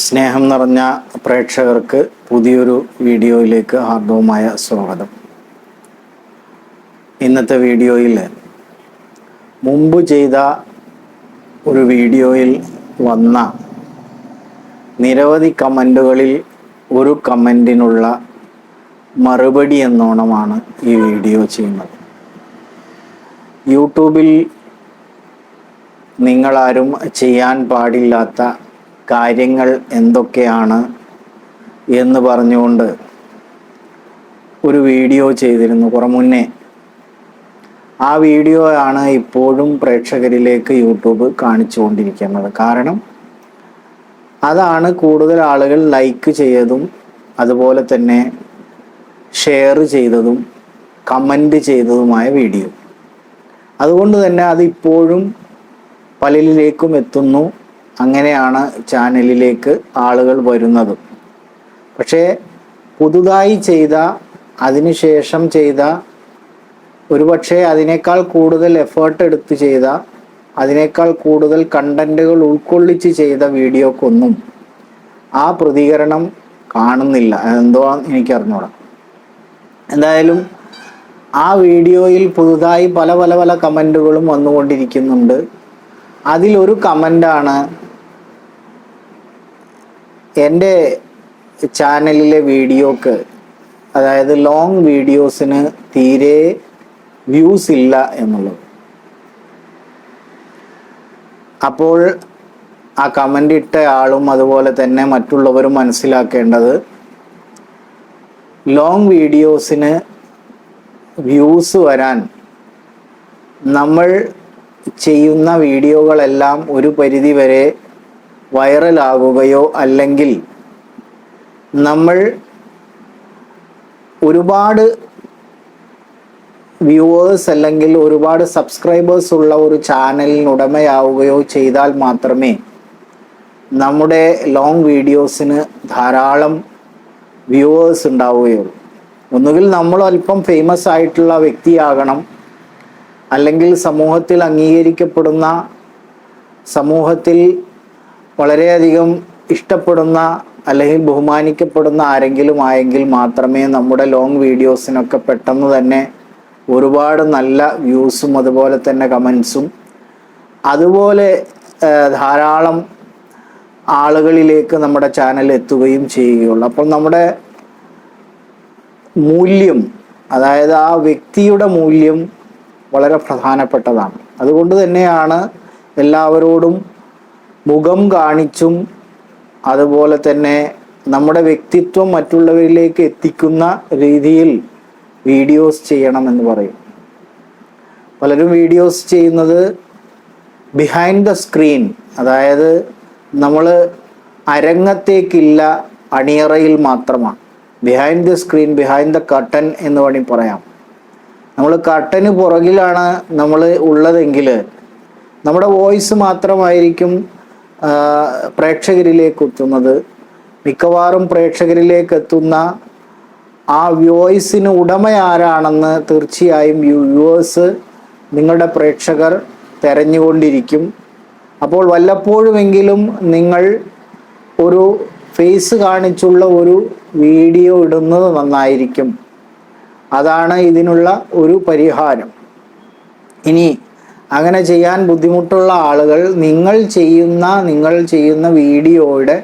സ്നേഹം നിറഞ്ഞ പ്രേക്ഷകർക്ക് പുതിയൊരു വീഡിയോയിലേക്ക് ഹാർദവമായ സ്വാഗതം. ഇന്നത്തെ വീഡിയോയിൽ മുമ്പ് ചെയ്ത ഒരു വീഡിയോയിൽ വന്ന നിരവധി കമൻറ്റുകളിൽ ഒരു കമൻറ്റിനുള്ള മറുപടി എന്നോണമാണ് ഈ വീഡിയോ ചെയ്യുന്നത്. യൂട്യൂബിൽ നിങ്ങളാരും ചെയ്യാൻ പാടില്ലാത്ത കാര്യങ്ങൾ എന്തൊക്കെയാണ് എന്ന് പറഞ്ഞുകൊണ്ട് ഒരു വീഡിയോ ചെയ്തിരുന്നു കുറെ മുന്നേ. ആ വീഡിയോ ആണ് ഇപ്പോഴും പ്രേക്ഷകരിലേക്ക് യൂട്യൂബ് കാണിച്ചുകൊണ്ടിരിക്കുന്നത്. കാരണം അതാണ് കൂടുതൽ ആളുകൾ ലൈക്ക് ചെയ്തതും അതുപോലെ തന്നെ ഷെയർ ചെയ്തതും കമൻറ്റ് ചെയ്തതുമായ വീഡിയോ. അതുകൊണ്ട് തന്നെ അതിപ്പോഴും പലരിലേക്കും എത്തുന്നു. അങ്ങനെയാണ് ചാനലിലേക്ക് ആളുകൾ വരുന്നത്. പക്ഷേ പുതുതായി ചെയ്ത, അതിനുശേഷം ചെയ്ത, ഒരുപക്ഷെ അതിനേക്കാൾ കൂടുതൽ എഫേർട്ട് എടുത്ത് ചെയ്ത, അതിനേക്കാൾ കൂടുതൽ കണ്ടന്റുകൾ ഉൾക്കൊള്ളിച്ച് ചെയ്ത വീഡിയോക്കൊന്നും ആ പ്രതികരണം കാണുന്നില്ല. എന്തോ എനിക്കറിഞ്ഞൂടാ. എന്തായാലും ആ വീഡിയോയിൽ പുതുതായി പല പല പല കമൻറ്റുകളും വന്നുകൊണ്ടിരിക്കുന്നുണ്ട്. അതിലൊരു കമൻ്റാണ് എൻ്റെ ചാനലിലെ വീഡിയോക്ക്, അതായത് ലോങ് വീഡിയോസിന് തീരെ വ്യൂസ് ഇല്ല എന്നുള്ളത്. അപ്പോൾ ആ കമൻ്റ് ഇട്ട ആളും അതുപോലെ തന്നെ മറ്റുള്ളവരും മനസ്സിലാക്കേണ്ടത്, ലോങ് വീഡിയോസിന് വ്യൂസ് വരാൻ നമ്മൾ ചെയ്യുന്ന വീഡിയോകളെല്ലാം ഒരു പരിധി വരെ വൈറലാകുകയോ അല്ലെങ്കിൽ നമ്മൾ ഒരുപാട് വ്യൂവേഴ്സ് അല്ലെങ്കിൽ ഒരുപാട് സബ്സ്ക്രൈബേഴ്സ് ഉള്ള ഒരു ചാനലിന് ഉടമയാവുകയോ ചെയ്താൽ മാത്രമേ നമ്മുടെ ലോങ് വീഡിയോസിന് ധാരാളം വ്യൂവേഴ്സ് ഉണ്ടാവുകയുള്ളൂ. ഒന്നുകിൽ നമ്മൾ അല്പം ഫേമസ് ആയിട്ടുള്ള വ്യക്തിയാകണം, അല്ലെങ്കിൽ സമൂഹത്തിൽ അംഗീകരിക്കപ്പെടുന്ന, സമൂഹത്തിൽ വളരെയധികം ഇഷ്ടപ്പെടുന്ന അല്ലെങ്കിൽ ബഹുമാനിക്കപ്പെടുന്ന ആരെങ്കിലും ആയെങ്കിൽ മാത്രമേ നമ്മുടെ ലോങ് വീഡിയോസിനൊക്കെ പെട്ടെന്ന് തന്നെ ഒരുപാട് നല്ല വ്യൂസും അതുപോലെ തന്നെ കമൻസും അതുപോലെ ധാരാളം ആളുകളിലേക്ക് നമ്മുടെ ചാനൽ എത്തുകയും ചെയ്യുകയുള്ളൂ. അപ്പോൾ നമ്മുടെ മൂല്യം, അതായത് ആ വ്യക്തിയുടെ മൂല്യം വളരെ പ്രധാനപ്പെട്ടതാണ്. അതുകൊണ്ട് തന്നെയാണ് എല്ലാവരോടും മുഖം കാണിച്ചും അതുപോലെ തന്നെ നമ്മുടെ വ്യക്തിത്വം മറ്റുള്ളവരിലേക്ക് എത്തിക്കുന്ന രീതിയിൽ വീഡിയോസ് ചെയ്യണമെന്ന് പറയും. പലരും വീഡിയോസ് ചെയ്യുന്നത് ബിഹൈൻഡ് ദ സ്ക്രീൻ, അതായത് നമ്മൾ അരങ്ങത്തേക്കില്ല, അണിയറയിൽ മാത്രമാണ്. Behind the screen, behind the curtain എന്ന് വേണമെങ്കിൽ പറയാം. നമ്മൾ കർട്ടന് പുറകിലാണ് നമ്മൾ ഉള്ളതെങ്കിൽ നമ്മുടെ വോയിസ് മാത്രമായിരിക്കും പ്രേക്ഷകരിലേക്ക് എത്തുന്നത്. മിക്കവാറും പ്രേക്ഷകരിലേക്ക് എത്തുന്ന ആ വോയിസിന് ഉടമ ആരാണെന്ന് തീർച്ചയായും വ്യൂവേഴ്സ്, നിങ്ങളുടെ പ്രേക്ഷകർ തെരഞ്ഞുകൊണ്ടിരിക്കും. അപ്പോൾ വല്ലപ്പോഴുമെങ്കിലും നിങ്ങൾ ഒരു ഫേസ് കാണിച്ചുള്ള ഒരു വീഡിയോ ഇടുന്നത് നന്നായിരിക്കും. അതാണ് ഇതിനുള്ള ഒരു പരിഹാരം. ഇനി അങ്ങനെ ചെയ്യാൻ ബുദ്ധിമുട്ടുള്ള ആളുകൾ നിങ്ങൾ ചെയ്യുന്ന വീഡിയോയുടെ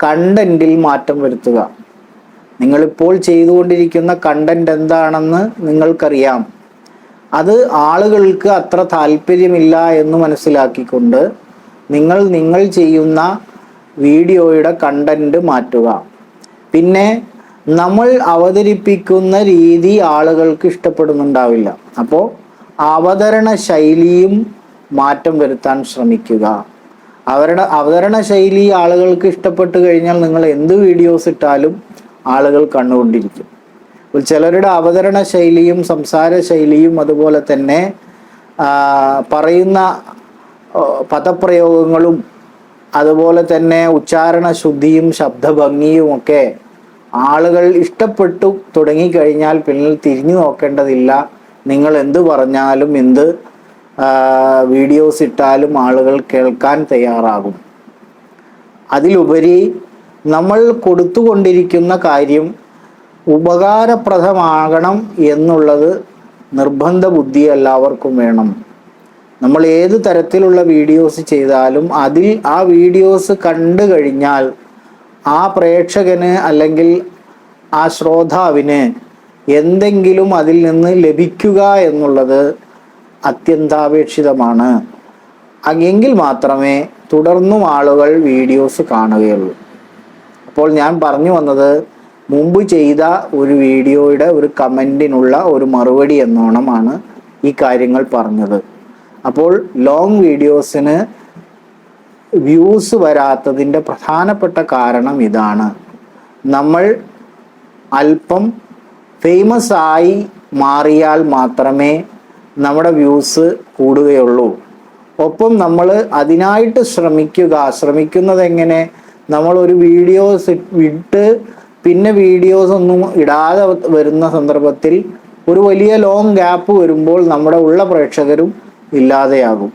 കണ്ടന്റിൽ മാറ്റം വരുത്തുക. നിങ്ങളിപ്പോൾ ചെയ്തുകൊണ്ടിരിക്കുന്ന കണ്ടന്റ് എന്താണെന്ന് നിങ്ങൾക്കറിയാം. അത് ആളുകൾക്ക് അത്ര താല്പര്യമില്ല എന്ന് മനസ്സിലാക്കിക്കൊണ്ട് നിങ്ങൾ ചെയ്യുന്ന വീഡിയോയുടെ കണ്ടന്റ് മാറ്റുക. പിന്നെ നമ്മൾ അവതരിപ്പിക്കുന്ന രീതി ആളുകൾക്ക് ഇഷ്ടപ്പെടുന്നുണ്ടാവില്ല. അപ്പോൾ അവതരണ ശൈലിയും മാറ്റം വരുത്താൻ ശ്രമിക്കുക. അവരുടെ അവതരണ ശൈലി ആളുകൾക്ക് ഇഷ്ടപ്പെട്ട് കഴിഞ്ഞാൽ നിങ്ങൾ എന്ത് വീഡിയോസ് ഇട്ടാലും ആളുകൾ കണ്ടുകൊണ്ടിരിക്കും. ചിലരുടെ അവതരണ ശൈലിയും സംസാര ശൈലിയും അതുപോലെ തന്നെ പറയുന്ന പദപ്രയോഗങ്ങളും അതുപോലെ തന്നെ ഉച്ചാരണ ശുദ്ധിയും ശബ്ദഭംഗിയും ഒക്കെ ആളുകൾ ഇഷ്ടപ്പെട്ടു തുടങ്ങിക്കഴിഞ്ഞാൽ പിന്നെ തിരിഞ്ഞു നോക്കേണ്ടതില്ല. നിങ്ങൾ എന്ത് പറഞ്ഞാലും എന്ത് വീഡിയോസ് ഇട്ടാലും ആളുകൾ കേൾക്കാൻ തയ്യാറാകും. അതിലുപരി നമ്മൾ കൊടുത്തുകൊണ്ടിരിക്കുന്ന കാര്യം ഉപകാരപ്രദമാകണം എന്നുള്ളത് നിർബന്ധ ബുദ്ധി എല്ലാവർക്കും വേണം. നമ്മൾ ഏത് തരത്തിലുള്ള വീഡിയോസ് ചെയ്താലും അതിൽ ആ വീഡിയോസ് കണ്ടു കഴിഞ്ഞാൽ ആ പ്രേക്ഷകന് അല്ലെങ്കിൽ ആ ശ്രോതാവിന് എന്തെങ്കിലും അതിൽ നിന്ന് ലഭിക്കുക എന്നുള്ളത് അത്യന്താപേക്ഷിതമാണ്. എങ്കിൽ മാത്രമേ തുടർന്നും ആളുകൾ വീഡിയോസ് കാണുകയുള്ളൂ. അപ്പോൾ ഞാൻ പറഞ്ഞു വന്നത്, മുമ്പ് ചെയ്ത ഒരു വീഡിയോയുടെ ഒരു കമൻറ്റിനുള്ള ഒരു മറുപടി എന്നോണമാണ് ഈ കാര്യങ്ങൾ പറഞ്ഞത്. അപ്പോൾ ലോങ് വീഡിയോസിന് വ്യൂസ് വരാത്തതിൻ്റെ പ്രധാനപ്പെട്ട കാരണം ഇതാണ്. നമ്മൾ അല്പം ഫേമസ് ആയി മാറിയാൽ മാത്രമേ നമ്മുടെ വ്യൂസ് കൂടുകയുള്ളൂ. ഒപ്പം നമ്മൾ അതിനായിട്ട് ശ്രമിക്കുന്നത് എങ്ങനെ? നമ്മളൊരു വീഡിയോസ് വിട്ട് പിന്നെ വീഡിയോസ് ഒന്നും ഇടാതെ വരുന്ന സന്ദർഭത്തിൽ ഒരു വലിയ ലോങ് ഗ്യാപ്പ് വരുമ്പോൾ നമ്മുടെ ഉള്ള പ്രേക്ഷകരും ഇല്ലാതെയാകും.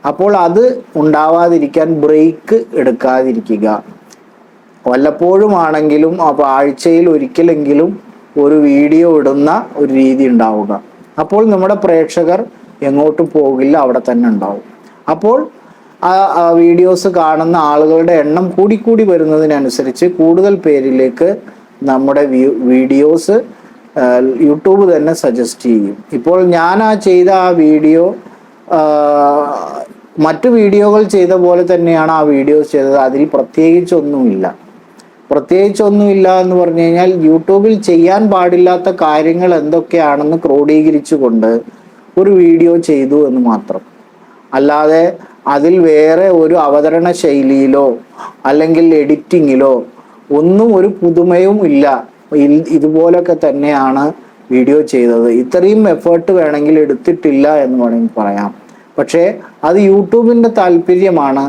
അപ്പോൾ അത് ഉണ്ടാവാതിരിക്കാൻ ബ്രേക്ക് എടുക്കാതിരിക്കുക. വല്ലപ്പോഴും ആണെങ്കിലും അപ്പോൾ ആഴ്ചയിൽ ഒരിക്കലെങ്കിലും ഒരു വീഡിയോ ഇടുന്ന ഒരു രീതി ഉണ്ടാവുക. അപ്പോൾ നമ്മുടെ പ്രേക്ഷകർ എങ്ങോട്ടും പോകില്ല, അവിടെ തന്നെ ഉണ്ടാവും. അപ്പോൾ ആ വീഡിയോസ് കാണുന്ന ആളുകളുടെ എണ്ണം കൂടിക്കൂടി വരുന്നതിനനുസരിച്ച് കൂടുതൽ പേരിലേക്ക് നമ്മുടെ വീഡിയോസ് യൂട്യൂബ് തന്നെ സജസ്റ്റ് ചെയ്യും. ഇപ്പോൾ ഞാൻ ചെയ്ത ആ വീഡിയോ മറ്റു വീഡിയോകൾ ചെയ്ത പോലെ തന്നെയാണ് ആ വീഡിയോസ് ചെയ്തത്. അതിൽ പ്രത്യേകിച്ചൊന്നുമില്ല എന്ന് പറഞ്ഞു കഴിഞ്ഞാൽ യൂട്യൂബിൽ ചെയ്യാൻ പാടില്ലാത്ത കാര്യങ്ങൾ എന്തൊക്കെയാണെന്ന് ക്രോഡീകരിച്ചുകൊണ്ട് ഒരു വീഡിയോ ചെയ്തു എന്ന് മാത്രം. അല്ലാതെ അതിൽ വേറെ ഒരു അവതരണ ശൈലിയിലോ അല്ലെങ്കിൽ എഡിറ്റിങ്ങിലോ ഒന്നും ഒരു പുതുമയും ഇല്ല. ഇതുപോലൊക്കെ തന്നെയാണ് വീഡിയോ ചെയ്തത്. ഇത്രയും എഫേർട്ട് വേണമെങ്കിൽ എടുത്തിട്ടില്ല എന്ന് വേണമെങ്കിൽ പറയാം. പക്ഷേ അത് യൂട്യൂബിൻ്റെ താല്പര്യമാണ്.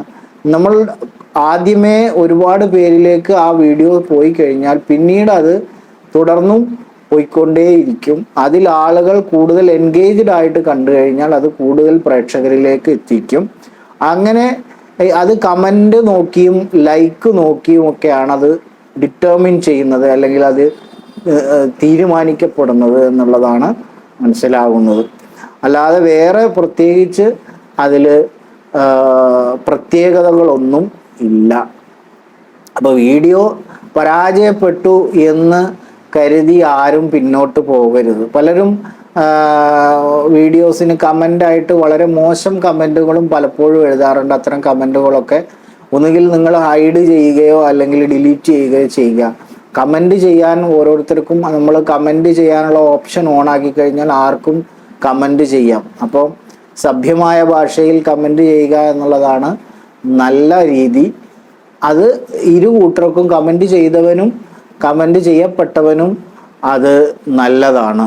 നമ്മൾ ആദ്യമേ ഒരുപാട് പേരിലേക്ക് ആ വീഡിയോ പോയി കഴിഞ്ഞാൽ പിന്നീട് അത് തുടർന്നും പോയിക്കൊണ്ടേയിരിക്കും. അതിൽ ആളുകൾ കൂടുതൽ എൻഗേജ്ഡ് ആയിട്ട് കണ്ടു കഴിഞ്ഞാൽ അത് കൂടുതൽ പ്രേക്ഷകരിലേക്ക് എത്തിക്കും. അങ്ങനെ അത് കമൻറ്റ് നോക്കിയും ലൈക്ക് നോക്കിയും ഒക്കെയാണ് അത് ഡിറ്റർമിൻ ചെയ്യുന്നത്, അല്ലെങ്കിൽ അത് തീരുമാനിക്കപ്പെടുന്നത് എന്നുള്ളതാണ് മനസ്സിലാകുന്നത്. അല്ലാതെ വേറെ പ്രത്യേകിച്ച് അതിൽ പ്രത്യേകതകളൊന്നും ഇല്ല. അപ്പോൾ വീഡിയോ പരാജയപ്പെട്ടു എന്ന് കരുതി ആരും പിന്നോട്ട് പോകരുത്. പലരും വീഡിയോസിന് കമൻ്റായിട്ട് വളരെ മോശം കമൻറ്റുകളും പലപ്പോഴും എഴുതാറുണ്ട്. അത്തരം കമൻറ്റുകളൊക്കെ ഒന്നുകിൽ നിങ്ങൾ ഹൈഡ് ചെയ്യുകയോ അല്ലെങ്കിൽ ഡിലീറ്റ് ചെയ്യുകയോ ചെയ്യുക. കമൻറ്റ് ചെയ്യാൻ ഓരോരുത്തർക്കും നമ്മൾ കമൻറ്റ് ചെയ്യാനുള്ള ഓപ്ഷൻ ഓണാക്കി കഴിഞ്ഞാൽ ആർക്കും കമൻറ്റ് ചെയ്യാം. അപ്പോൾ സഭ്യമായ ഭാഷയിൽ കമൻറ്റ് ചെയ്യുക എന്നുള്ളതാണ് നല്ല രീതി. അത് ഇരു കൂട്ടർക്കും, കമൻറ്റ് ചെയ്തവനും കമൻറ്റ് ചെയ്യപ്പെട്ടവനും അത് നല്ലതാണ്.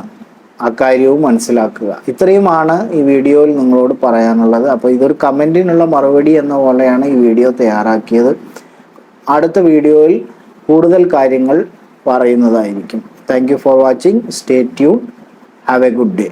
അക്കാര്യവും മനസ്സിലാക്കുക. ഇത്രയുമാണ് ഈ വീഡിയോയിൽ നിങ്ങളോട് പറയാനുള്ളത്. അപ്പോൾ ഇതൊരു കമൻറ്റിനുള്ള മറുപടി എന്ന പോലെയാണ് ഈ വീഡിയോ തയ്യാറാക്കിയത്. അടുത്ത വീഡിയോയിൽ കൂടുതൽ കാര്യങ്ങൾ പറയുന്നതായിരിക്കും. Thank you for watching. Stay tune. Have A good day.